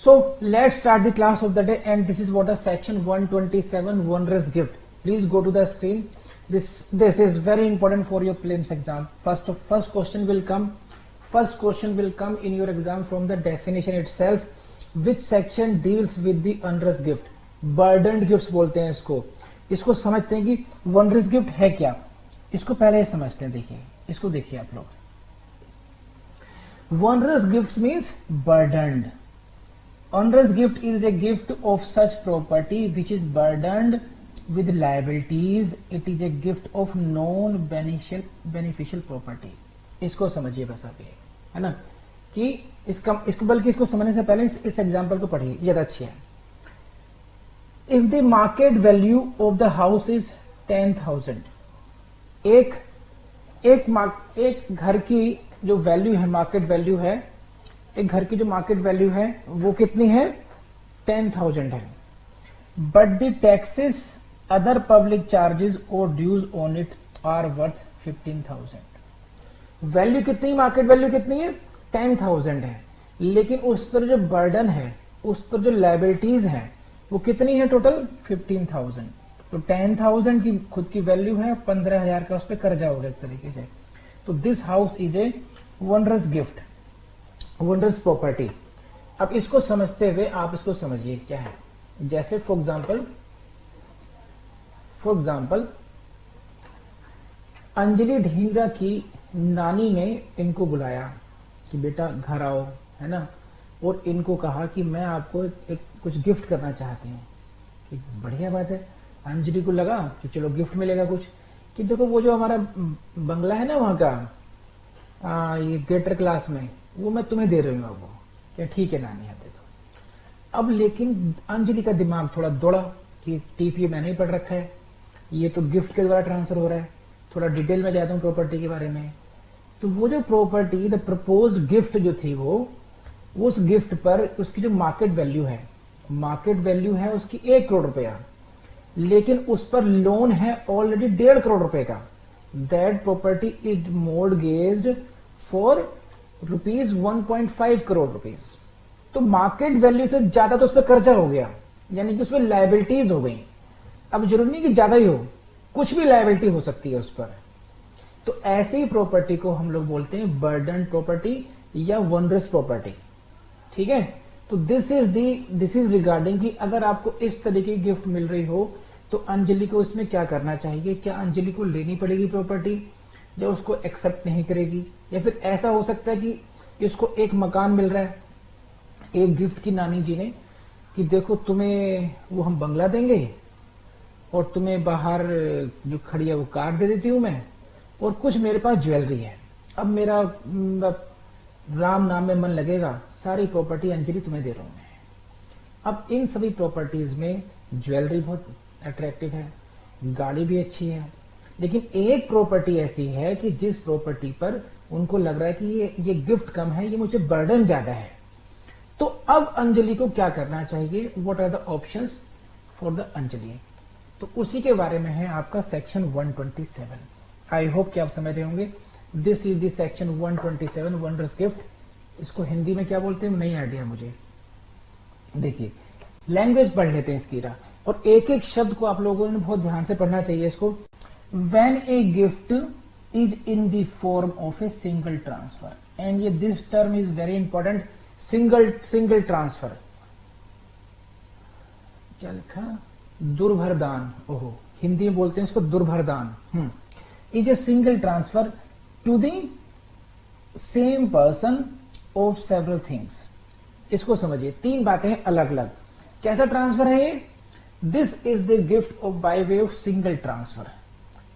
So let's start the class of the day, and this is what a section 127 wondrous gift. Please go to the screen. This is very important for your prelims exam. First question will come in your exam from the definition itself. Which section deals with the wondrous gift? Burdened gifts बोलते हैं इसको समझते हैं कि wondrous gift है क्या. इसको पहले समझते हैं. इसको देखिए आप लोग. Wondrous gifts means burdened. Wondrous gift is a gift of such property which is burdened with liabilities. It is a gift of non-beneficial property. इसको समझिए बस अभी, है ना, कि इसको समझने से पहले इस एग्जाम्पल को पढ़िए, ये अच्छी है. If the market value of the house is 10,000, एक घर की जो वैल्यू है, मार्केट वैल्यू है, एक घर की जो मार्केट वैल्यू है वो कितनी है? 10,000 है. But the taxes, other public charges और dues on it are worth 15,000. Value कितनी, मार्केट वैल्यू कितनी है? 10,000 है. लेकिन उस पर जो बर्डन है, उस पर जो लाइबिलिटीज है, वो कितनी है? टोटल 15,000. तो 10,000 की खुद की वैल्यू है, 15,000 का उस पर कर्जा होगा एक तरीके से. तो this house is a wondrous gift, wondrous property. अब इसको समझते हुए आप इसको समझिए क्या है. जैसे फॉर एग्जाम्पल अंजलि ढींगरा की नानी ने इनको बुलाया कि बेटा घर आओ, है ना, और इनको कहा कि मैं आपको एक कुछ गिफ्ट करना चाहती हूँ. कि बढ़िया बात है. अंजलि को लगा कि चलो गिफ्ट मिलेगा कुछ, कि देखो वो जो हमारा बंगला है ना वहां का, ये ग्रेटर क्लास में, वो मैं तुम्हें दे रही हूँ. वो क्या, ठीक है नानी, आते तो. अब लेकिन अंजलि का दिमाग थोड़ा दौड़ा कि टीपीए मैंने ही पढ़ रखा है, ये तो गिफ्ट के द्वारा ट्रांसफर हो रहा है, थोड़ा डिटेल में जाता हूँ प्रॉपर्टी के बारे में. तो वो जो प्रॉपर्टी, द प्रपोज गिफ्ट जो थी, वो उस गिफ्ट पर उसकी जो मार्केट वैल्यू है उसकी 1 करोड़ रुपया, लेकिन उस पर लोन है ऑलरेडी 1.5 करोड़ रुपए का. That property is mortgaged for rupees 1.5 crore rupees. तो मार्केट वैल्यू से ज्यादा तो उस पर कर्जा हो गया, यानी कि उसमें लाइबिलिटीज हो गई. अब जरूरी नहीं कि ज्यादा ही हो, कुछ भी लाइबिलिटी हो सकती है उस पर. तो ऐसी प्रॉपर्टी को हम लोग बोलते हैं बर्डन प्रॉपर्टी या वनरस प्रॉपर्टी. ठीक है. तो दिस इज रिगार्डिंग कि अगर आपको इस तरीके की गिफ्ट मिल रही हो तो अंजलि को इसमें क्या करना चाहिए. क्या अंजलि को लेनी पड़ेगी प्रॉपर्टी, या उसको एक्सेप्ट नहीं करेगी? या फिर ऐसा हो सकता है कि इसको एक मकान मिल रहा है, एक गिफ्ट की नानी जी ने, कि देखो तुम्हें वो हम बंगला देंगे और तुम्हें बाहर जो खड़ी है वो कार दे देती हूं मैं, और कुछ मेरे पास ज्वेलरी है. अब मेरा राम नाम में मन लगेगा, सारी प्रॉपर्टी अंजलि तुम्हें दे रहा हूं मैं. अब इन सभी प्रॉपर्टीज में ज्वेलरी बहुत अट्रैक्टिव है, गाड़ी भी अच्छी है, लेकिन एक प्रॉपर्टी ऐसी है कि जिस प्रॉपर्टी पर उनको लग रहा है कि ये गिफ्ट कम है, ये मुझे बर्डन ज्यादा है. तो अब अंजलि को क्या करना चाहिए? What are the options for the Anjali? तो उसी के बारे में है आपका सेक्शन 127. आई होप कि आप समझ रहे होंगे. This is the section 127 wondrous gift. इसको हिंदी में क्या बोलते हैं नहीं आइडिया मुझे. देखिए, लैंग्वेज पढ़ लेते हैं इसकी, और एक एक शब्द को आप लोगों ने बहुत ध्यान से पढ़ना चाहिए इसको. When a gift is in the form of a single transfer, and ये this term is very important. Single transfer. क्या लिखा? दुर्भरदान. ओहो, हिंदी में बोलते हैं इसको दुर्भरदान. Is a single transfer to the same person of several things. इसको समझिए, 3 बातें हैं अलग अलग. कैसा ट्रांसफर है ये? This is the gift of by way of single transfer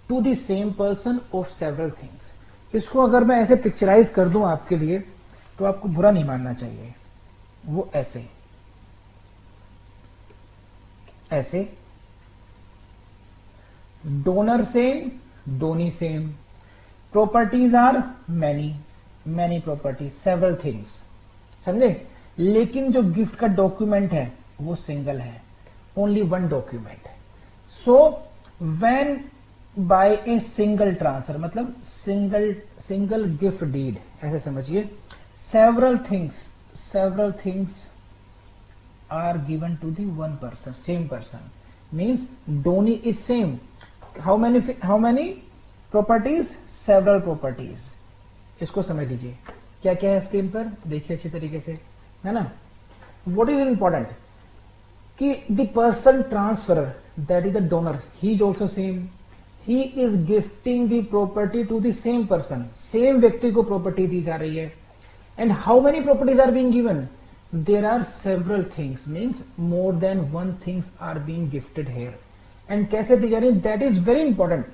to the same person of several things. इसको अगर मैं ऐसे पिक्चराइज कर दूं आपके लिए तो आपको बुरा नहीं मानना चाहिए. वो ऐसे donor same, donee same. Properties are many properties, several things. समझे? लेकिन जो गिफ्ट का डॉक्यूमेंट है वो सिंगल है, only one document. So when by a single transfer, मतलब सिंगल गिफ्ट डीड, ऐसे समझिए. Several things are given to the one person, same person. Means Dhoni is same. How many properties? Several properties. इसको समझ लीजिए क्या क्या है screen पर, देखिए अच्छी तरीके से, है ना. What is important? कि the person transferer, that is the donor, he is also same. He is gifting the property to the same person. Same व्यक्ति को प्रॉपर्टी दी जा रही है. And how many properties are being given? There are several things, means more than one things are being gifted here. And कैसे दी जा रही है? That is very important.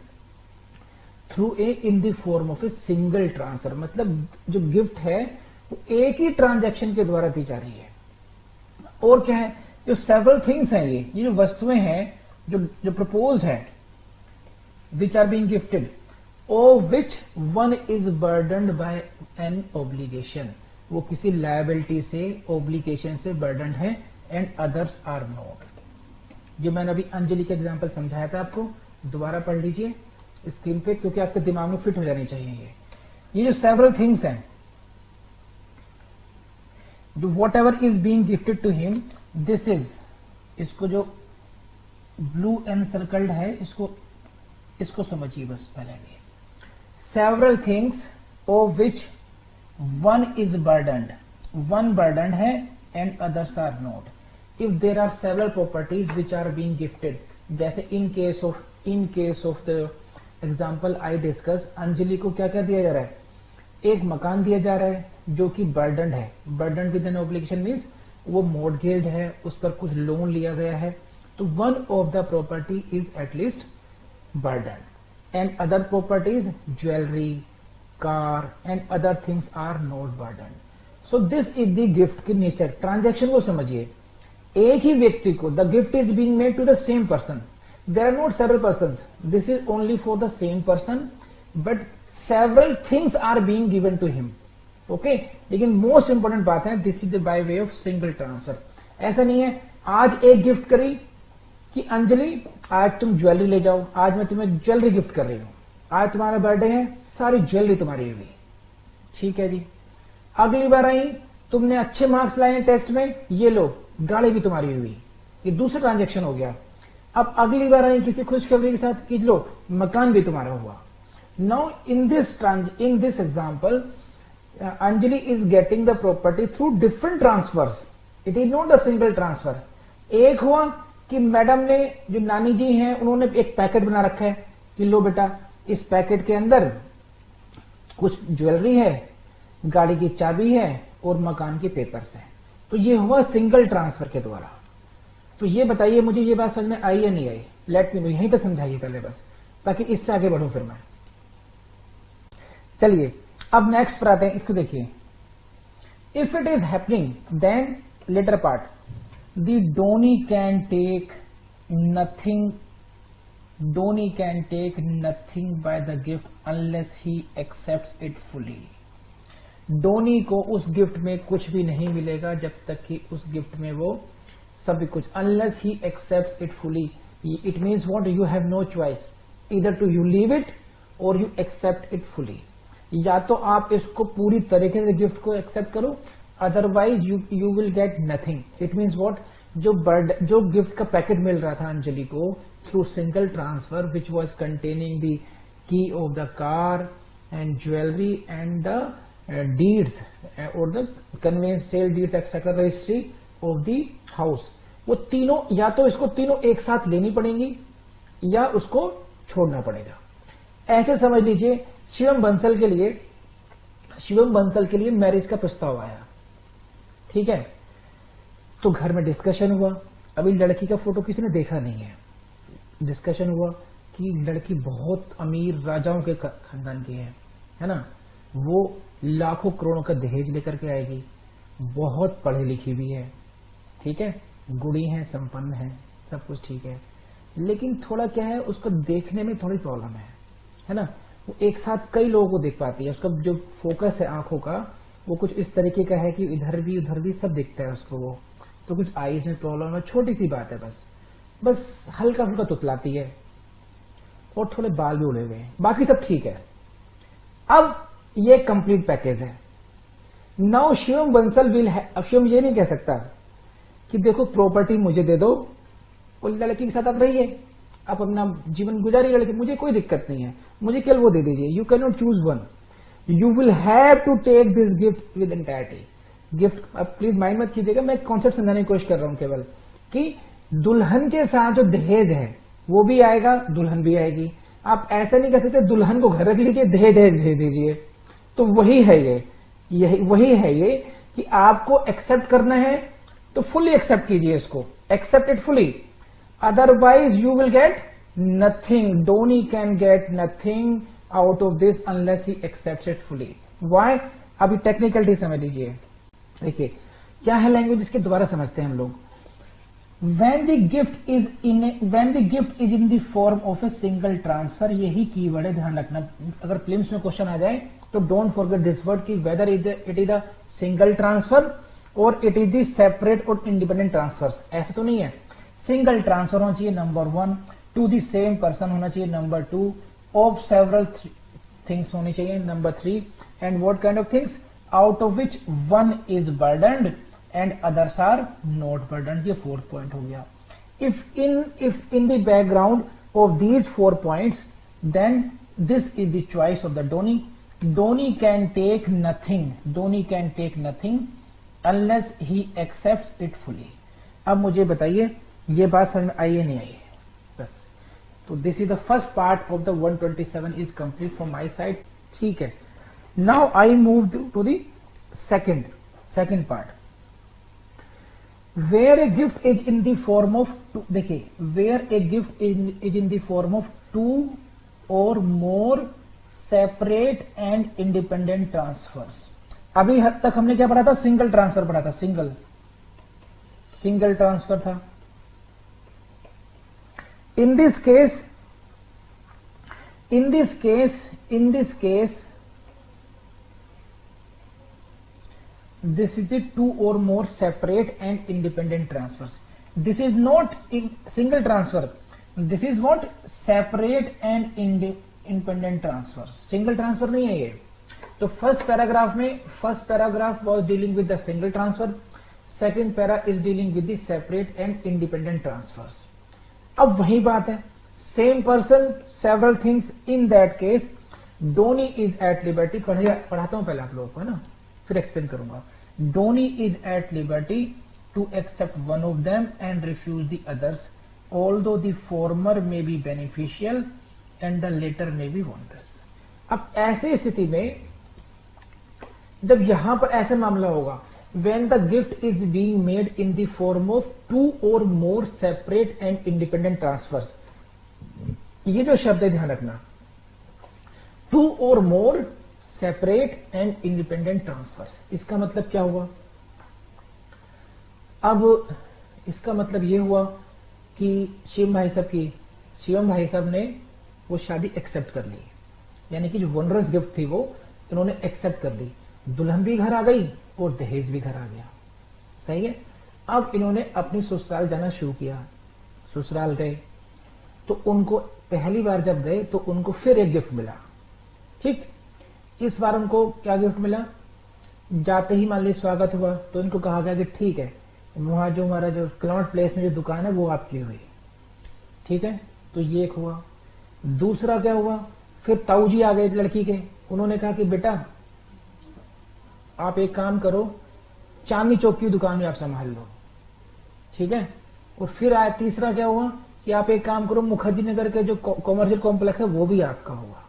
Through in the form of a single transfer. मतलब जो gift है वो एक ही transaction के द्वारा दी जा रही है. और क्या है? जो several things हैं, ये जो वस्तुएं हैं जो प्रपोज है, which are being gifted, of which one is burdened by an obligation. वो किसी लायबिलिटी से, ऑब्लिगेशन से बर्डन है, एंड अदर्स आर नॉट. जो मैंने अभी अंजलि का एग्जांपल समझाया था आपको, दोबारा पढ़ लीजिए स्क्रीन पे, क्योंकि आपके दिमाग में फिट हो जानी चाहिए. ये जो सेवरल थिंग्स हैं, जो whatever is being gifted to him, this is, इसको जो ब्लू एंड सर्कल्ड है, इसको समझिए बस पहले. Several things of which one is burdened, one burdened है and others are not. If there are several properties which are being gifted, जैसे in case of the example I discuss, Anjali को क्या क्या दिया जा रहा है? एक मकान दिया जा रहा है जो कि बर्डनड है. Burdened with an obligation means वो मॉर्गेज है, उस पर कुछ लोन लिया गया है, तो one of the property is at least burden. And other properties, jewellery, car and other things are not burden. So this is the gift की नेचर. ट्रांजैक्शन को समझिए, एक ही व्यक्ति को, the gift is being made to the same person. There are not several persons, this is only for the same person, but several things are being given to him. Okay, लेकिन most important बात है, this is by way of single transfer. ऐसा नहीं है आज एक gift करी कि अंजलि आज तुम ज्वेलरी ले जाओ, आज मैं तुम्हें ज्वेलरी गिफ्ट कर रही हूं, आज तुम्हारा बर्थडे है, सारी ज्वेलरी तुम्हारी हुई, ठीक है जी. अगली बार आई, तुमने अच्छे मार्क्स लाए टेस्ट में, ये लो गाड़ी भी तुम्हारी हुई, ये दूसरा ट्रांजैक्शन हो गया. अब अगली बार आई किसी खुशखबरी के साथ कि लो मकान भी तुम्हारा हुआ. Now in this example, Anjali is getting the property through different transfers. It is not a single transfer. एक हुआ कि मैडम ने, जो नानी जी हैं, उन्होंने एक पैकेट बना रखा है कि लो बेटा, इस पैकेट के अंदर कुछ ज्वेलरी है, गाड़ी की चाबी है और मकान के पेपर्स हैं. तो ये हुआ सिंगल ट्रांसफर के द्वारा. तो ये बताइए मुझे, ये बात समझ में आई या नहीं आई? लेट मी, यहीं तक समझाइए पहले बस, ताकि इससे आगे बढ़ूं फिर मैं. चलिए अब नेक्स्ट पर आते हैं. इसको देखिए, if it is happening then later part, the donee can take nothing, Dhoni can take nothing by the gift unless he accepts it fully. Dhoni को उस गिफ्ट में कुछ भी नहीं मिलेगा जब तक कि उस गिफ्ट में वो सभी कुछ, unless he accepts it fully. It means what? You have no choice. Either to you leave it or you accept it fully. या तो आप इसको पूरी तरीके से गिफ्ट को एक्सेप्ट करो, otherwise you will get nothing. It means what? जो गिफ्ट का पैकेट मिल रहा था अंजलि को through single transfer, which was containing the key of the car and jewelry and the deeds or the conveyance, sale deeds, etc. registry of the house. वो तीनों, या तो इसको तीनों एक साथ लेनी पड़ेंगी या उसको छोड़ना पड़ेगा. ऐसे समझ लीजिए, शिवम बंसल के लिए मैरिज का प्रस्ताव आया, ठीक है. तो घर में डिस्कशन हुआ. अभी लड़की का फोटो किसी ने देखा नहीं है. डिस्कशन हुआ कि लड़की बहुत अमीर राजाओं के खानदान की है ना, वो लाखों करोड़ों का दहेज लेकर के आएगी, बहुत पढ़ी लिखी भी है, ठीक है, गुणी है, संपन्न है, सब कुछ ठीक है. लेकिन थोड़ा क्या है, उसको देखने में थोड़ी प्रॉब्लम है ना. वो एक साथ कई लोगों को देख पाती है. उसका जो फोकस है आंखों का, वो कुछ इस तरीके का है कि इधर भी उधर भी सब दिखता है उसको. वो तो कुछ आईज में प्रॉब्लम है, छोटी सी बात है, बस हल्का फुल्का तुतलाती है और थोड़े बाल भी उड़े हुए हैं, बाकी सब ठीक है. अब ये कंप्लीट पैकेज है. नाउ शिवम बंसल विल, अब शिवम ये नहीं कह सकता कि देखो प्रॉपर्टी मुझे दे दो और लड़की के साथ आप रहिए, आप अपना जीवन गुजारिए लड़के, मुझे कोई दिक्कत नहीं है, मुझे केवल वो दे दीजिए। You can not choose one, you will have to take this gift with entirety. Gift, अब प्लीज माइंड मत कीजिएगा, मैं कॉन्सेप्ट समझाने की कोशिश कर रहा हूं केवल, कि दुल्हन के साथ जो दहेज है वो भी आएगा, दुल्हन भी आएगी। आप ऐसा नहीं कर सकते दुल्हन को घर रख लीजिए, दहेज भेज दीजिए। तो वही है वही है ये कि आपको एक्सेप्ट करना है तो फुल्ली एक्सेप्ट कीजिए इसको, accept it fully, otherwise you will get nothing. Donee can get nothing out of this unless he accept it fully. Why? अभी टेक्निकलिटी समझ लीजिए। देखिए क्या है लैंग्वेज, इसके द्वारा समझते हैं हम लोग। When the gift is in the form of a single transfer, यही कीवर्ड है, ध्यान रखना। अगर प्रीलिम्स में क्वेश्चन आ जाए तो डोंट फॉरगेट दिस वर्ड कि whether it is the single transfer और इट इज द सेपरेट और इंडिपेंडेंट ट्रांसफर्स। ऐसा तो नहीं है, सिंगल ट्रांसफर होना चाहिए number 1, to the same person होना चाहिए नंबर 2, ऑफ सेवरल थिंग्स होनी चाहिए number 3, and what kind of things, out of which one is burdened and others are not burdened। ये 4th point हो गया। If in the background of these 4 points, then this is the choice of the donee. Donee can take nothing. Donee can take nothing unless he accepts it fully। अब मुझे बताइए ये बात समझ में आई है नहीं आई है? बस तो this is the first part of the 127 is complete from my side. ठीक है, now I move to the second part. Where a gift is in the form of two, देखिए, where a gift is in the form of 2 or more separate and independent transfers। अभी हद तक हमने क्या पढ़ा था? सिंगल ट्रांसफर पढ़ा था, सिंगल ट्रांसफर था। In this case this is the 2 or more separate and independent transfers। This is not in single transfer, this is what separate and independent transfers। single transfer नहीं है ये। तो first paragraph was dealing with the single transfer, second para is dealing with the separate and independent transfers। अब वही बात है, same person several things, in that case donee is at liberty। पढ़ाता हूं पहले आप लोगों को, है ना, फिर एक्सप्लेन करूंगा। Donee is at liberty to accept one of them and refuse the others, although the former may be beneficial and the later may be wondrous। अब ऐसी स्थिति में जब यहां पर ऐसा मामला होगा, when the gift is being made in the form of 2 or more separate and independent transfers, ये जो शब्द है ध्यान रखना, 2 or more separate and independent transfers. इसका मतलब क्या हुआ? अब इसका मतलब यह हुआ कि शिवम भाई साहब ने वो शादी एक्सेप्ट कर ली, यानी कि जो वनरस गिफ्ट थी वो इन्होंने एक्सेप्ट कर ली। दुल्हन भी घर आ गई और दहेज भी घर आ गया, सही है। अब इन्होंने अपनी ससुराल जाना शुरू किया, ससुराल गए तो उनको पहली बार जब गए तो उनको फिर एक गिफ्ट मिला। ठीक, इस बार उनको क्या गिफ्ट मिला? जाते ही मान ली स्वागत हुआ तो इनको कहा गया कि ठीक है, वहां जो हमारा जो क्लॉट प्लेस में जो दुकान है वो आपकी हुई, ठीक है। तो ये एक हुआ। दूसरा क्या हुआ? फिर ताऊ जी आ गए लड़की के, उन्होंने कहा कि बेटा आप एक काम करो, चांदनी चौक की दुकान में आप संभाल लो, ठीक है। और फिर आया तीसरा क्या हुआ कि आप एक काम करो, मुखर्जी नगर के जो कॉमर्शियल कॉम्प्लेक्स है वो भी आपका होगा।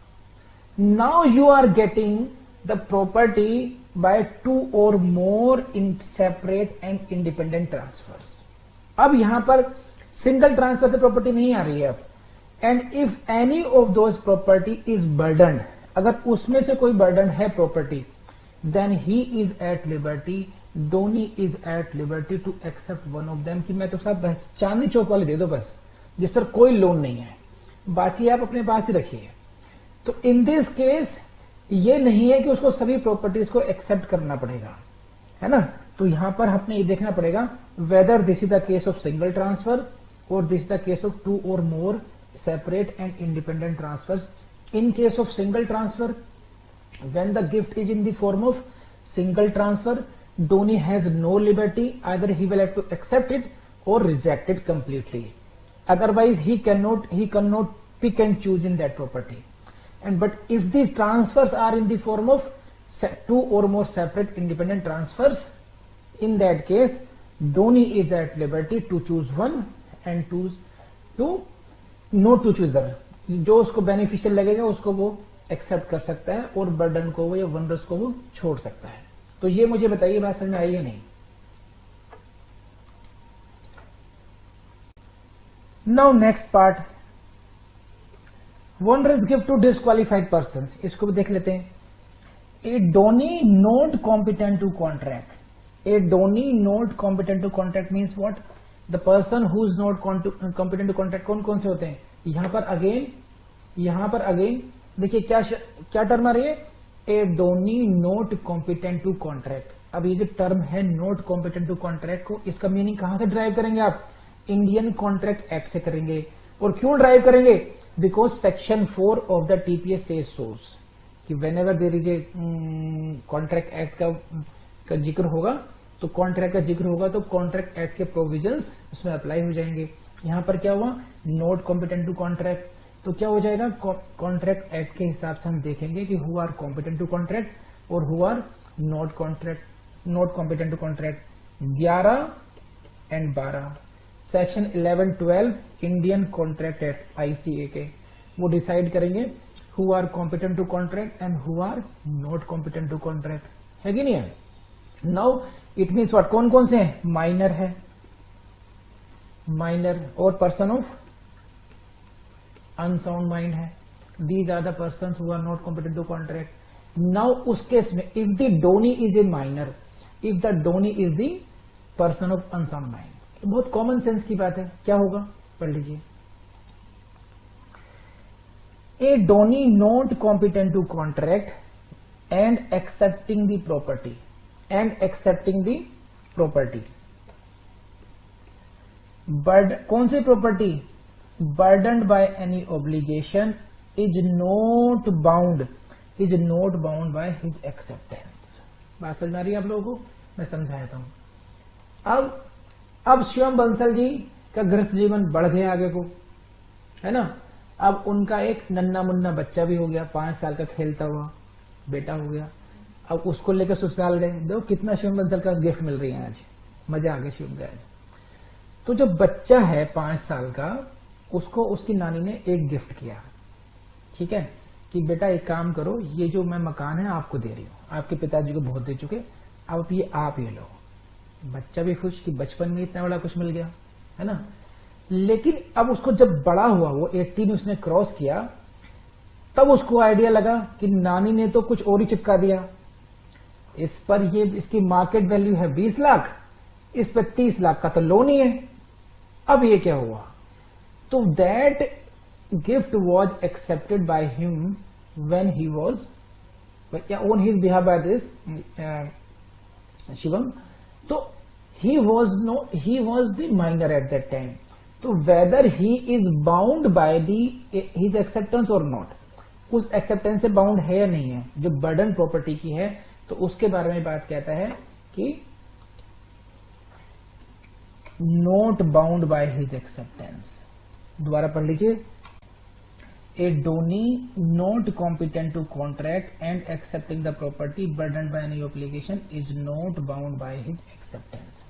Now you are getting the property by 2 or more in separate and independent transfers। अब यहां पर सिंगल ट्रांसफर से प्रॉपर्टी नहीं आ रही है अब। And if any of those property is burden, अगर उसमें से कोई बर्डन है property, then he is at liberty, donee is at liberty to accept one of them. कि मैं तो साहब बस चांदनी चौक वाले दे दो बस, जिस पर कोई लोन नहीं है, बाकी आप अपने पास ही रखिए। तो इन दिस केस ये नहीं है कि उसको सभी प्रॉपर्टीज को एक्सेप्ट करना पड़ेगा, है ना। तो यहां पर हमें ये देखना पड़ेगा whether this is the case of single transfer और this is the case of 2 or more separate and independent transfers। In case of single transfer, when the gift is in the form of single transfer, Dhoni has no liberty. Either he will have to accept it or reject it completely. Otherwise, he cannot pick and choose in that property. But if the transfers are in the form of two or more separate independent transfers, in that case, Dhoni is at liberty to choose one and to not to choose the other. जो उसको beneficial लगेगा उसको वो accept कर सकता है और burden को वो या वनरस को वो छोड़ सकता है। तो ये मुझे बताइए बात समझ में आई या नहीं। Now next part, onerous gift to disqualified person, इसको भी देख लेते हैं। A donee not competent to contract. A donee not competent to contract means what? The person who is not competent to contract कौन कौन से होते हैं? यहां पर अगेन देखिए क्या टर्म आ रही है? A donee not competent to contract. अब ये जो टर्म है नॉट कॉम्पिटेंट टू कॉन्ट्रैक्ट को, इसका मीनिंग कहां से ड्राइव करेंगे आप? इंडियन कॉन्ट्रैक्ट एक्ट से करेंगे। और क्यों ड्राइव करेंगे? Because section 4 of the TPS says source कि whenever there is a contract act का जिक्र होगा तो कॉन्ट्रैक्ट का जिक्र होगा तो कॉन्ट्रैक्ट एक्ट के प्रोविजंस उसमें अप्लाई हो जाएंगे। यहां पर क्या हुआ? नॉट कॉम्पिटेंट टू कॉन्ट्रैक्ट, तो क्या हो जाएगा? कॉन्ट्रैक्ट एक्ट के हिसाब से हम देखेंगे कि who are competent to contract और who are not competent to contract. 11 and 12 section 11-12 Indian contract act I C A decide करेंगे who are competent to contract and who are not competent to contract, है कि नहीं है? Now it means what? कौन कौन से हैं? Minor है, माइनर और पर्सन ऑफ अनसाउंड माइंड है। These are the person who are not competent to contract. Now उस केस में if the donee is a minor, if the donee is the person of unsound mind, बहुत common sense की बात है, क्या होगा? पढ़ लीजिए। A donee not competent to contract and accepting the property, but कौन सी property? Burdened by any obligation is not bound by his acceptance. बात समझ में आ रही है आप लोगों को? मैं समझाता हूं। अब शिवम बंसल जी का गृहस्थ जीवन बढ़ गया आगे को, है ना। अब उनका एक नन्ना मुन्ना बच्चा भी हो गया, 5 साल का खेलता हुआ बेटा हो गया। अब उसको लेकर ससुराल गए, देखो कितना शिवम बंसल का गिफ्ट मिल रही है आज, मजा आ गया शिवम का आज। तो जो बच्चा है 5 साल का, उसको उसकी नानी ने एक गिफ्ट किया, ठीक है, कि बेटा एक काम करो, ये जो मैं मकान है आपको दे रही हूँ, आपके पिताजी को बहुत दे चुके, अब ये आप ये लो। बच्चा भी खुश कि बचपन में इतना बड़ा कुछ मिल गया, है ना। लेकिन अब उसको जब बड़ा हुआ, वो 18 उसने क्रॉस किया, तब उसको आइडिया लगा कि नानी ने तो कुछ और ही चिपका दिया, इस पर ये इसकी मार्केट वैल्यू है 20 लाख, इस पर 30 लाख का तो लोन ही है। अब ये क्या हुआ? तो that gift was accepted by him when he was on his behalf by this Shivam. तो he was the minor at that time. तो whether he is bound by his acceptance और नॉट, उस एक्सेप्टेंस से बाउंड है या नहीं है, जो बर्डन प्रॉपर्टी की है, तो उसके बारे में बात कहता है कि not bound by his acceptance. दोबारा पढ़ लीजिए। A donee not competent to contract and accepting the property burden by any obligation is not bound by his acceptance.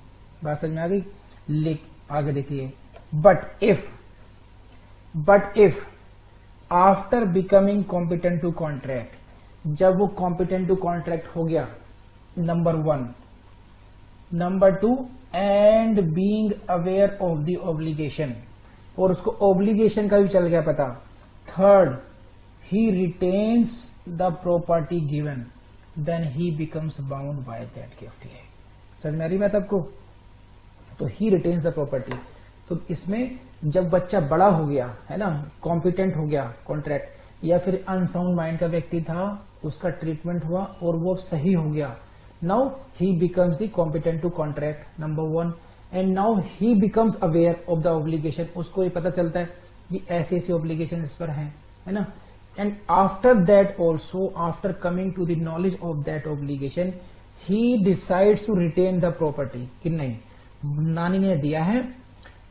बात समझ में आ गई? आगे देखिए। But if after becoming competent to contract, जब वो कॉम्पिटेंट टू कॉन्ट्रैक्ट हो गया, number 1, number 2 and being aware of the obligation, और उसको ऑब्लिगेशन का भी चल गया पता। 3rd, he retains the property given, then he becomes bound by that gift. समझ में आ रही बात आपको? तो ही रिटेन्स द प्रॉपर्टी। तो इसमें जब बच्चा बड़ा हो गया, है ना, कॉम्पिटेंट हो गया कॉन्ट्रैक्ट, या फिर अनसाउंड माइंड का व्यक्ति था, उसका ट्रीटमेंट हुआ और वो सही हो गया, now he becomes the competent to contract, number 1। And now he becomes aware of the obligation, उसको ये पता चलता है कि ऐसे ऐसे ऑब्लिगेशन इस पर हैं, है ना। And after that also, after coming to the knowledge of that obligation, he decides to retain the property, कि नहीं नानी ने दिया है,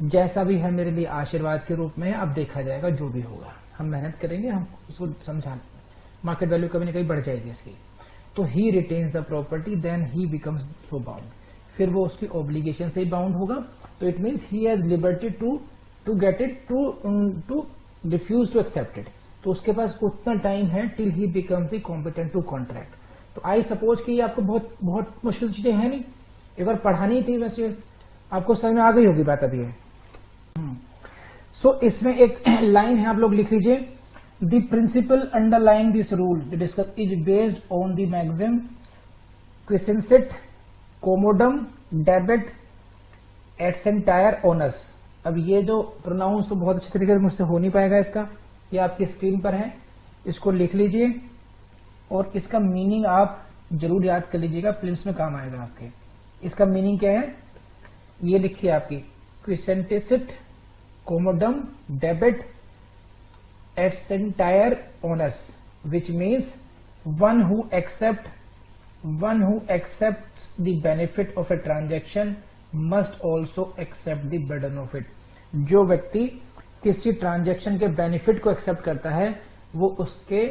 जैसा भी है मेरे लिए आशीर्वाद के रूप में, अब देखा जाएगा जो भी होगा, हम मेहनत करेंगे, हम उसको समझा, मार्केट वैल्यू कभी ना कभी बढ़ जाएगी इसकी। तो he retains the property, then he becomes so bound, फिर वो उसकी ऑब्लिगेशन से ही बाउंड होगा। तो it means he has liberty to get it, to refuse to accept it. तो उसके पास उतना टाइम है till he becomes the competent to contract. तो आई सपोज कि ये आपको बहुत बहुत मुश्किल चीजें है नहीं, एक बार पढ़ानी थी, वैसे आपको समझ में आ गई होगी बात अभी है। सो इसमें एक लाइन है, आप लोग लिख लीजिए, the principle underlying this rule discuss is based on the maxim क्रिसेंसिट कोमोडम डेबिट एटसेंटायर ओनस। अब ये जो प्रोनाउंस तो बहुत अच्छे तरीके से मुझसे हो नहीं पाएगा इसका, ये आपकी स्क्रीन पर है, इसको लिख लीजिए और इसका मीनिंग आप जरूर याद कर लीजिएगा, प्रिलिम्स में काम आएगा आपके। इसका मीनिंग क्या है, ये लिखिए आपकी, क्रिसेंटिसिट कोमोडम डेबिट एटसेंटायर ओनस, which means one who accepts the benefit of a transaction must also accept the burden of it। जो व्यक्ति किसी ट्रांजैक्शन के बेनिफिट को एक्सेप्ट करता है, वो उसके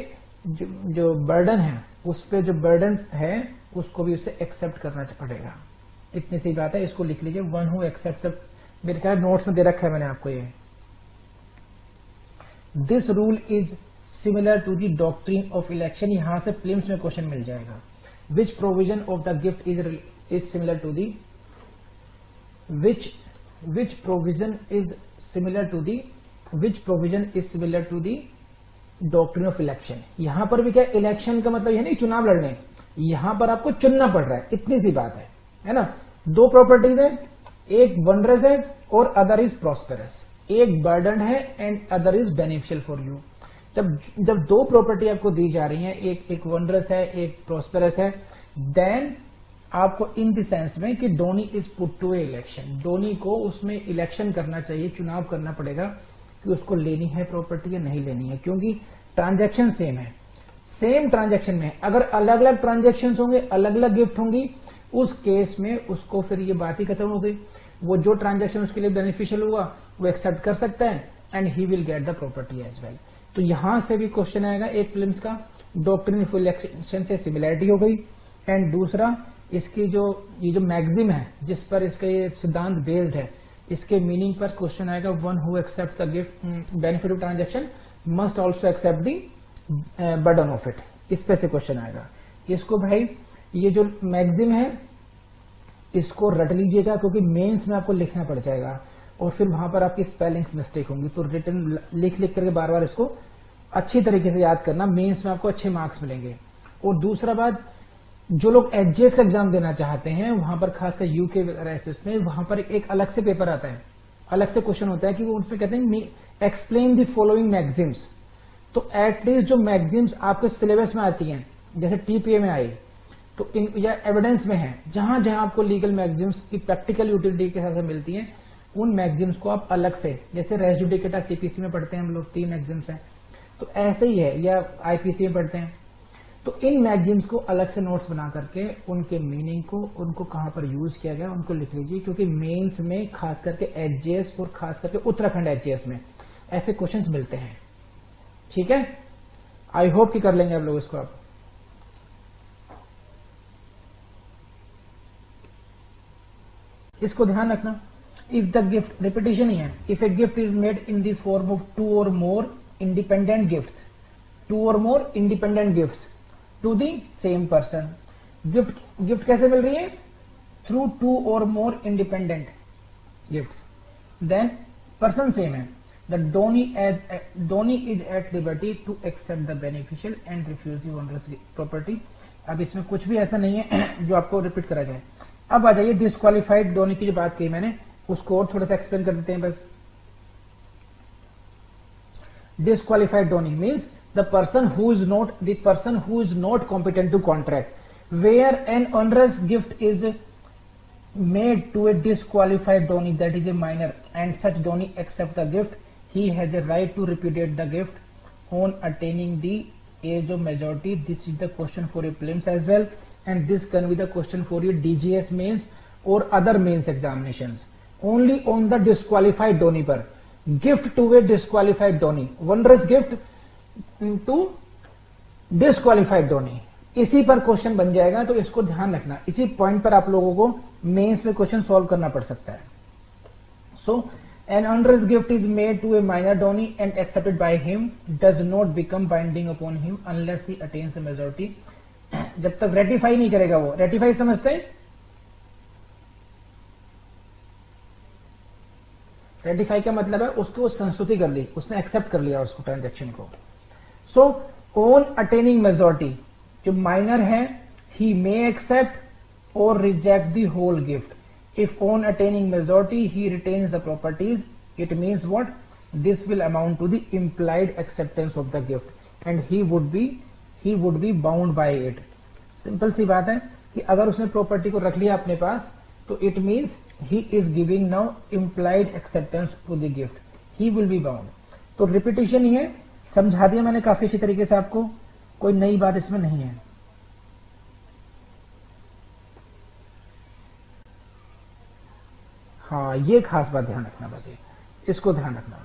जो बर्डन है, उस पे जो बर्डन है उसको भी उसे एक्सेप्ट करना पड़ेगा। इतनी सी बात है, इसको लिख लीजिए, वन हु एक्सेप्ट, मेरे ख्याल नोट्स में दे रखा है मैंने आपको ये। This rule is similar to the doctrine of election, यहां से प्रीलिम्स में क्वेश्चन मिल जाएगा। Which provision of the gift is similar to the, which provision is similar to the doctrine of election. यहां पर भी क्या, इलेक्शन का मतलब यह नहीं चुनाव लड़ने, यहां पर आपको चुनना पड़ रहा है, इतनी सी बात है ना। दो प्रॉपर्टीज है, एक वनरस है और अदर इज प्रॉस्पेरस, एक बर्डन है and other is beneficial for you. जब दो प्रॉपर्टी आपको दी जा रही है, एक वनरस है एक प्रॉस्पेरस है, देन आपको इन द सेंस में कि donee is put to a election, donee को उसमें इलेक्शन करना चाहिए, चुनाव करना पड़ेगा कि उसको लेनी है प्रॉपर्टी या नहीं लेनी है, क्योंकि ट्रांजैक्शन सेम है। सेम ट्रांजैक्शन में अगर अलग अलग ट्रांजैक्शन होंगे, अलग अलग गिफ्ट होंगी, उस केस में उसको फिर ये बात ही खत्म हो गई, वो जो ट्रांजैक्शन उसके लिए बेनिफिशियल हुआ वो एक्सेप्ट कर सकता है and he will get the property as well. तो यहां से भी क्वेश्चन आएगा एक प्रीलिम्स का, डॉक्ट्रिन ऑफ इलेक्शन से सिमिलैरिटी हो गई, एंड दूसरा इसकी ये जो मैक्सिम है जिस पर इसका ये सिद्धांत बेस्ड है, इसके मीनिंग पर क्वेश्चन आएगा, one who accept the gift benefit of transaction must also accept the burden of it, इस पे से क्वेश्चन आएगा। इसको भाई ये जो मैक्सिम है इसको रट लीजिएगा, क्योंकि मेंस में आपको लिखना पड़ जाएगा और फिर वहां पर आपकी स्पेलिंग्स मिस्टेक होंगी, तो रिटर्न लिख करके बार बार इसको अच्छी तरीके से याद करना, मेंस में आपको अच्छे मार्क्स मिलेंगे। और दूसरा बात, जो लोग एचजीएस का एग्जाम देना चाहते हैं, वहां पर खासकर यूके में, वहां पर एक अलग से पेपर आता है, अलग से क्वेश्चन होता है कि वो उसमें कहते हैं एक्सप्लेन द फॉलोइंग मैक्सिम्स। तो एटलीस्ट जो मैक्सिम्स आपके सिलेबस में आती हैं, जैसे टीपीए में आई, तो या एविडेंस में है, जहां जहां आपको लीगल मैक्सिम्स की प्रैक्टिकल यूटिलिटी के हिसाब से मिलती हैं, उन मैक्सिम्स को आप अलग से, जैसे रेस जुडिकेटा सीपीसी में पढ़ते हैं हम लोग, 3 मैक्सिम्स हैं, तो ऐसे ही है, या आईपीसी में पढ़ते हैं, तो इन मैगजीन्स को अलग से नोट्स बना करके उनके मीनिंग को, उनको कहां पर यूज किया गया उनको लिख लीजिए, क्योंकि मेंस में खास करके एचजीएस और खास करके उत्तराखंड एचजीएस में ऐसे क्वेश्चंस मिलते हैं। ठीक है, आई होप कि कर लेंगे आप लोग इसको। आप इसको ध्यान रखना, इफ द गिफ्ट, रिपीटिशन ही है, if A gift is made in the form of 2 or more independent gifts, 2 or more independent gifts to the same person। Gift कैसे मिल रही है, through 2 or more independent gifts, then person same है, the donee is at liberty to accept the beneficial and refuse the onerous property। अब इसमें कुछ भी ऐसा नहीं है जो आपको रिपीट करा जाए। अब आ जाइए डिस्क्वालिफाइड डोनी की जो बात कही मैंने, उसको और थोड़ा सा एक्सप्लेन कर देते हैं बस। Disqualified donee means the person who is not competent to contract, where an onerous gift is made to a disqualified donee, that is a minor, and such donee accept the gift, he has a right to repudiate the gift on attaining the age of majority। This is the question for a prelims as well। and this can be the question for your DGS mains or other mains examinations. Only on the disqualified donee पर gift to a disqualified donee, wondrous gift to disqualified donee, इसी पर question बन जाएगा. तो इसको ध्यान रखना, इसी पॉइंट पर आप लोगों को मेंस में क्वेश्चन सॉल्व करना पड़ सकता है. सो an wondrous gift is made to a minor donee and accepted by him does not become binding upon him unless he attains the majority. जब तक रेटिफाई नहीं करेगा वो, रेटिफाई समझते हैं? रेटिफाई का मतलब है उसको संस्तुति कर ली, उसने एक्सेप्ट कर लिया उसको ट्रांजेक्शन को. सो ऑन अटेनिंग मेजोरिटी, जो माइनर है, ही मे एक्सेप्ट और reject the whole gift. If on attaining majority he retains the properties, it means what? This will amount to the implied acceptance of the gift and he would be bound by it. Simple सी बात है कि अगर उसने property को रख लिया अपने पास तो it means he is giving now implied acceptance to the gift. He will be bound. तो रिपीटिशन ही है, समझा दिया मैंने काफी अच्छी तरीके से आपको, कोई नई बात इसमें नहीं है. हाँ, ये खास बात ध्यान रखना, बस इसको ध्यान रखना.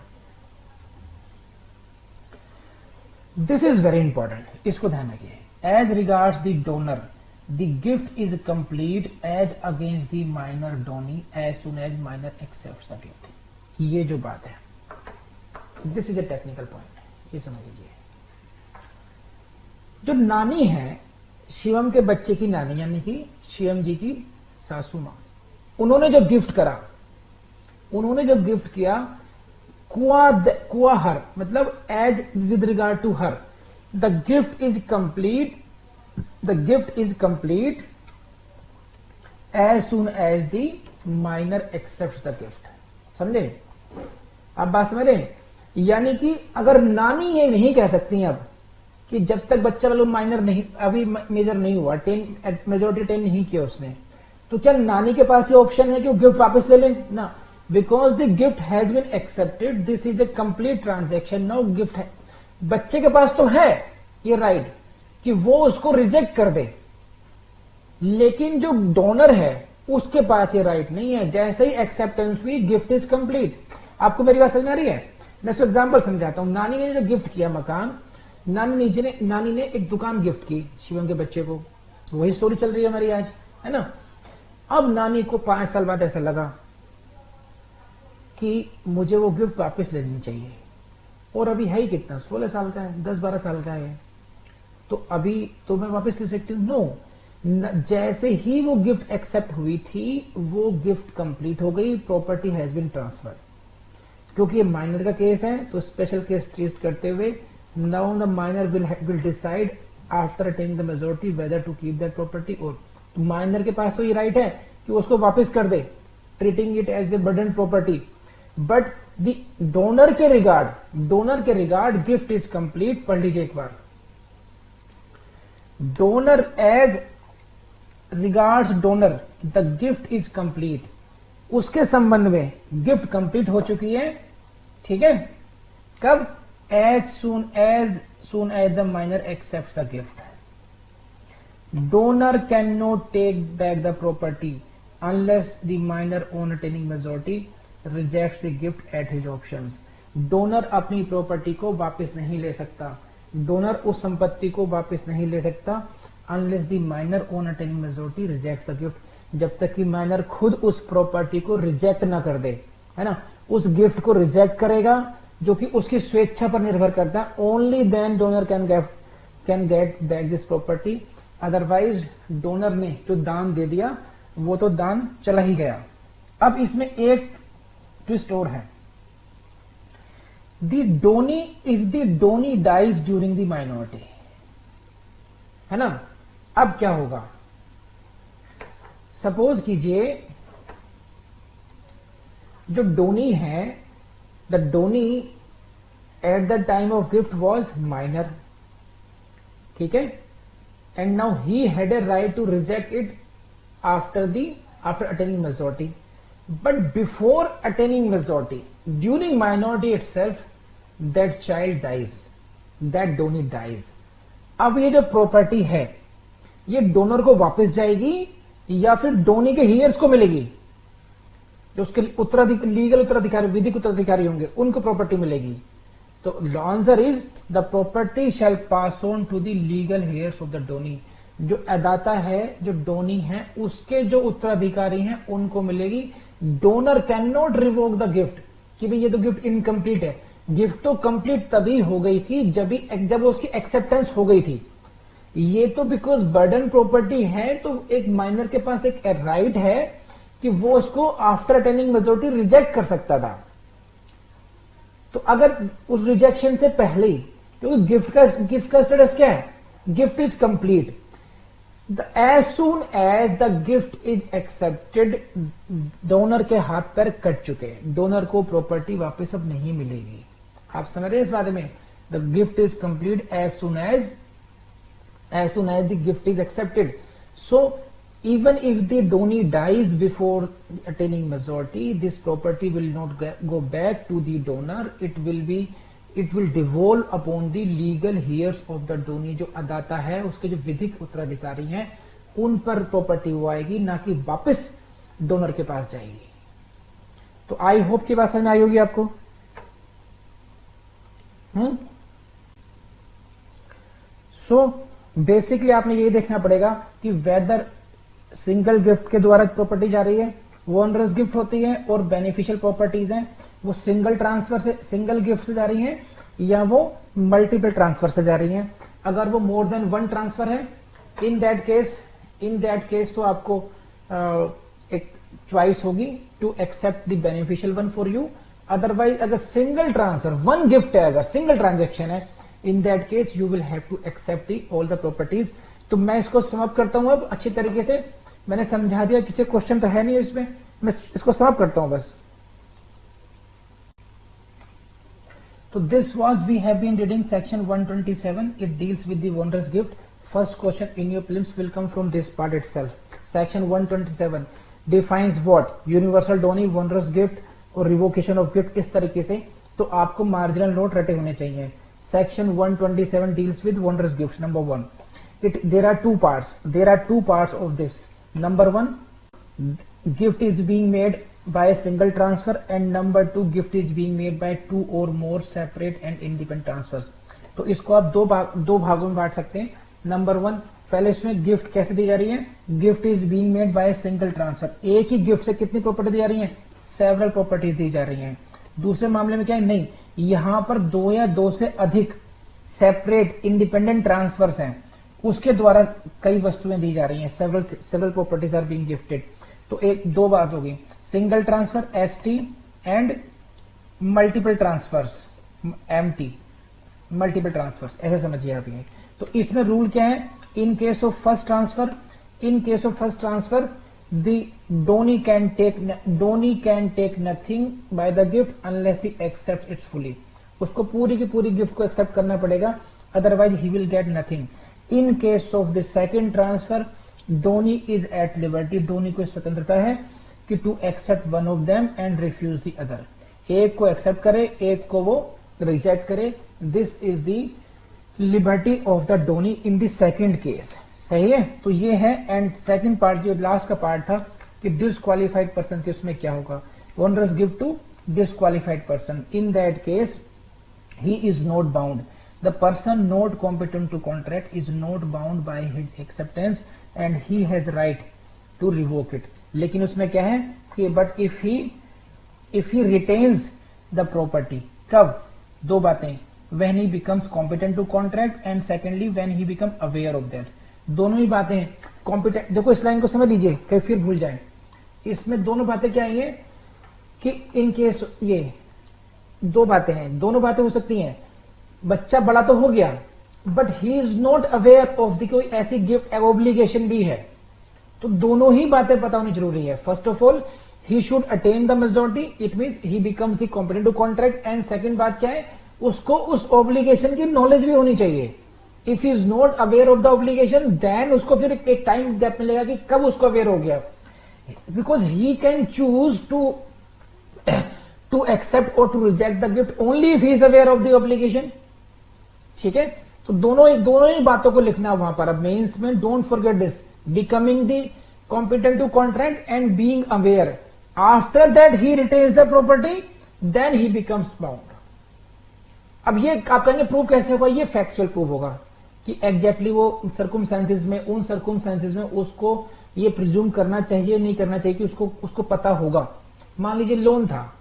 दिस इज वेरी इंपॉर्टेंट, इसको ध्यान रखिए. As regards the donor, the gift is complete as against the minor donee as soon as minor accepts the gift. ये जो बात है, this is a technical point, ये समझ लीजिए. जो नानी है, शिवम के बच्चे की नानी, यानी कि शिवम जी की सासू मां, उन्होंने जो गिफ्ट करा, उन्होंने जो गिफ्ट किया, कुआ हर, मतलब as with regard to her, the gift is complete, the gift is complete as soon as the minor accept the gift. समझे? आप बात समझ रहे? यानी कि अगर नानी ये नहीं कह सकती अब कि जब तक बच्चा वालों माइनर नहीं, अभी मेजर नहीं हुआ, 10 मेजोरिटी 10 नहीं किया उसने, तो क्या नानी के पास ये ऑप्शन है कि वो गिफ्ट वापस ले लें? ना, because the gift has been accepted, this is a complete transaction. Now gift है, बच्चे के पास तो है ये राइट कि वो उसको रिजेक्ट कर दे, लेकिन जो डोनर है उसके पास ये राइट नहीं है. जैसे ही एक्सेप्टेंस हुई, गिफ्ट इज कंप्लीट. आपको मेरी बात समझ आ रही है? मैं इसको एग्जाम्पल समझाता हूं. नानी ने जो गिफ्ट किया मकान, नानी ने एक दुकान गिफ्ट की शिवम के बच्चे को. वही स्टोरी चल रही है हमारी आज, है ना. अब नानी को 5 साल बाद ऐसा लगा कि मुझे वो गिफ्ट वापस लेनी चाहिए, और अभी है ही कितना, 16 साल का है, 10-12 साल का है, तो अभी तो मैं वापस ले सकती हूँ? नो. जैसे ही वो गिफ्ट एक्सेप्ट हुई थी, वो गिफ्ट कंप्लीट हो गई, प्रॉपर्टी हैज बीन ट्रांसफर. क्योंकि ये माइनर का केस है, तो स्पेशल केस ट्रीट करते हुए now the minor will decide after attaining the majority whether to keep that property. और माइनर के पास तो ये राइट है कि उसको वापस कर दे, treating it as the burden property. But the donor के रिगार्ड गिफ्ट इज कंप्लीट. पढ़ लीजिए एक बार. Donor as regards donor, the gift is complete. उसके संबंध में गिफ्ट कंप्लीट हो चुकी है. ठीक है? कब? As soon as the minor accept the gift. Donor cannot take back the property unless the minor on attaining majority rejects the gift at his options. Donor अपनी प्रॉपर्टी को वापस नहीं ले सकता, डोनर उस संपत्ति को वापस नहीं ले सकता unless the minor on attaining majority rejects the gift. जब तक कि माइनर खुद उस प्रॉपर्टी को रिजेक्ट ना कर दे, है ना. उस गिफ्ट को रिजेक्ट करेगा जो कि उसकी स्वेच्छा पर निर्भर करता है. Only then donor can get back this property. Otherwise donor ने जो दान दे दिया वो तो दान चला ही गया. अब इसमें एक ट्विस्ट और है. If the donee dies during the minority, है ना. अब क्या होगा? सपोज कीजिए जो डोनी है, the Downey at the time of gift was minor. ठीक है? And now he had a right to reject it after attaining majority. But before attaining majority, during minority itself, that child dies, that donee dies. अब ये जो property है, ये donor को वापस जाएगी या फिर डोनी के हियर्स को मिलेगी, जो उसके लीगल उत्तराधिकारी, विधिक उत्तराधिकारी होंगे, उनको प्रॉपर्टी मिलेगी। तो answer is the property shall pass on to the legal heirs of the donee. जो अदाता है, जो डोनी है, उसके जो उत्तराधिकारी हैं उनको मिलेगी। Donor can not revoke the gift कि भाई ये तो गिफ्ट इनकम्प्लीट है। गिफ्ट तो कंप्लीट तभी हो गई थी जब उसकी एक्सेप्टेंस हो गई थी। ये तो बिकॉज बर्डन प्रॉपर्टी है, तो एक माइनर के पास एक राइट है कि वो उसको आफ्टर अटेनिंग मेजोरिटी रिजेक्ट कर सकता था। तो अगर उस रिजेक्शन से पहले ही, क्योंकि गिफ्ट का स्टेटस क्या है, gift is complete, as soon as the gift is accepted, donor के हाथ पैर कट चुके हैं, डोनर को प्रॉपर्टी वापस अब नहीं मिलेगी। आप समझ रहे हैं इस बारे में? The gift is complete as soon as the gift is accepted. So even if the donee dies before attaining majority, this property will not go back to the donor. It will devolve upon the legal heirs of the donee। जो अदाता है, उसके जो विधिक उत्तराधिकारी हैं, उन पर प्रॉपर्टी वो आएगी, ना कि वापस डोनर के पास जाएगी। तो आई होप की बात समझ में आई होगी आपको। सो बेसिकली आपने यही देखना पड़ेगा कि वेदर सिंगल गिफ्ट के द्वारा प्रॉपर्टी जा रही है, वोनरस गिफ्ट होती है, और बेनिफिशियल प्रॉपर्टीज हैं वो सिंगल ट्रांसफर से, सिंगल गिफ्ट से जा रही हैं या वो मल्टीपल ट्रांसफर से जा रही हैं। अगर वो मोर देन वन ट्रांसफर है, इन दैट केस तो आपको एक चॉइस होगी to accept the beneficial one for you. Otherwise अगर सिंगल ट्रांसफर, वन गिफ्ट है, अगर सिंगल ट्रांजेक्शन है, in that case you will have to accept all the properties. तो मैं इसको समाप्त करता हूं अब अच्छी तरीके से, मैंने समझा दिया, किसी क्वेश्चन तो है नहीं इसमें, मैं इसको समाप्त करता हूं बस। तो this was we have been reading section 127, it deals with the onerous gift. First question in your prelims will come from this part itself. Section 127 defines what, universal donee, onerous gift और revocation of gift, इस तरीके से। तो आपको marginal note रटे होने चाहिए। Section 127 deals with onerous gift. Number 1, there are two parts of this. Number 1, gift is being made by a single transfer, and number 2, gift is being made by 2 or more separate and independent transfers. तो इसको आप दो भागों में बांट सकते हैं। Number 1, पहले इसमें गिफ्ट कैसे दी जा रही है, gift is being made by single transfer. एक ही गिफ्ट से कितनी प्रॉपर्टी दी जा रही है, सेवरल प्रॉपर्टीज दी जा रही हैं। दूसरे मामले में क्या है, नहीं, यहां पर 2 या 2 से अधिक सेपरेट इंडिपेंडेंट ट्रांसफर्स हैं, उसके द्वारा कई वस्तुएं दी जा रही हैं, several properties are being gifted. तो दो बात होगी, single transfer ST and multiple transfers MT, multiple transfers, ऐसे समझिए आप ये। तो इसमें रूल क्या है, in case of first transfer the donee can take nothing by the gift unless he accept its fully. उसको पूरी की पूरी गिफ्ट को एक्सेप्ट करना पड़ेगा, otherwise he will get nothing. In case of the second transfer Downey is at liberty, donee को स्वतंत्रता है कि to accept one of them and refuse the other, एक को एक्सेप्ट करे, एक को वो रिजेक्ट करे। This is the liberty of the donee in the second case. सही है, तो ये है। एंड सेकेंड पार्ट जो लास्ट का पार्ट था कि डिसक्वालिफाइड पर्सन के उसमें क्या होगा, onerous gift to disqualified person, in that case he is not bound, the person not competent to contract is not bound by his acceptance and he has right to revoke it। लेकिन उसमें क्या है कि but if he retains the property, कब, दो बातें, when he becomes competent to contract and secondly when he become aware of that। दोनों ही बातें competent, देखो इस लाइन को समझ लीजिए कहीं फिर भूल जाए। इसमें दोनों बातें क्या है कि इन केस, ये दो बातें हैं, दोनों बातें हो सकती हैं। बच्चा बड़ा तो हो गया but he is not aware of the कोई ऐसी गिफ्ट ऑब्लिगेशन भी है, तो दोनों ही बातें पता होनी जरूरी है। First of all he should attain the majority, it means he becomes the competent to contract. And second बात क्या है, उसको उस ऑब्लिगेशन की नॉलेज भी होनी चाहिए। If he is not aware of the obligation then उसको फिर एक टाइम गैप मिलेगा कि कब उसको अवेयर हो गया, because he can choose to accept or to reject the gift only if he is aware of the obligation। ठीक है, तो दोनों ही बातों को लिखना वहां पर। अब मेंस में don't forget this, becoming the competent to contract and being aware, after that he retains the property, then he becomes bound. अब ये आप कहेंगे प्रूफ कैसे होगा, ये फैक्चुअल प्रूफ होगा कि एग्जैक्टली वो सर्कुमस्टेंसेस में, उन सर्कुमस्टेंसेस में उसको ये प्रिज्यूम करना चाहिए नहीं करना चाहिए कि उसको पता होगा। मान लीजिए लोन था,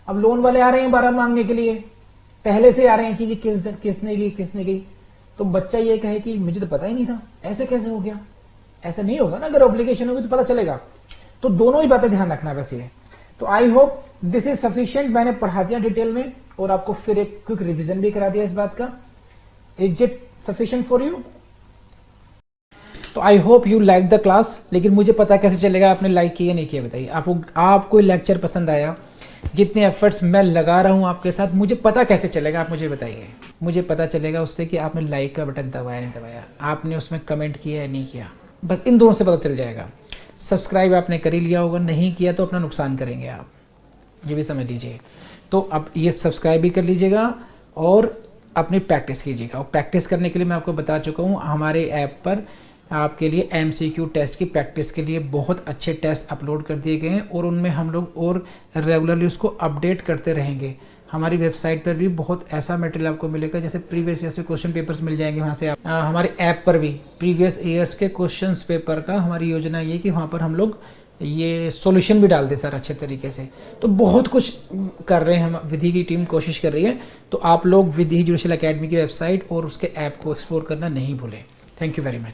अब लोन वाले आ रहे हैं 12 मांगने के लिए, पहले से आ रहे हैं कि जी किसने की, तो बच्चा ये कहे कि मुझे तो पता ही नहीं था, ऐसे कैसे हो गया। ऐसा नहीं होगा ना, अगर ऑब्लिगेशन होगी तो पता चलेगा। तो दोनों ही बातें ध्यान रखना बस ये। तो I hope this is sufficient, मैंने पढ़ा दिया डिटेल में और आपको फिर एक क्विक रिवीजन भी करा दिया इस बात का। Is it sufficient for you? तो I hope you like the class. लेकिन मुझे पता कैसे चलेगा आपने लाइक किया नहीं किया, बताइए। आपको लेक्चर पसंद आया, जितने एफर्ट्स मैं लगा रहा हूं आपके साथ, मुझे पता कैसे चलेगा, आप मुझे बताइए। मुझे पता चलेगा उससे कि आपने लाइक का बटन दबाया नहीं दबाया, आपने उसमें कमेंट किया या नहीं किया, बस इन दोनों से पता चल जाएगा। सब्सक्राइब आपने कर ही लिया होगा, नहीं किया तो अपना नुकसान करेंगे आप, ये भी समझ लीजिए। तो अब ये सब्सक्राइब भी कर लीजिएगा और अपनी प्रैक्टिस कीजिएगा। और प्रैक्टिस करने के लिए मैं आपको बता चुका हूँ, हमारे ऐप पर आपके लिए MCQ टेस्ट की प्रैक्टिस के लिए बहुत अच्छे टेस्ट अपलोड कर दिए गए हैं और उनमें हम लोग और रेगुलरली उसको अपडेट करते रहेंगे। हमारी वेबसाइट पर भी बहुत ऐसा मटेरियल आपको मिलेगा, जैसे प्रीवियस ईयर से क्वेश्चन पेपर्स मिल जाएंगे वहाँ से। आप हमारे ऐप पर भी प्रीवियस ईयर्स के क्वेश्चन पेपर का हमारी योजना ये कि वहाँ पर हम लोग ये सॉल्यूशन भी डाल दे सर अच्छे तरीके से। तो बहुत कुछ कर रहे हैं, हम विधि की टीम कोशिश कर रही है। तो आप लोग विधि जुडिशियल एकेडमी की वेबसाइट और उसके ऐप को एक्सप्लोर करना नहीं भूलें। Thank you very much.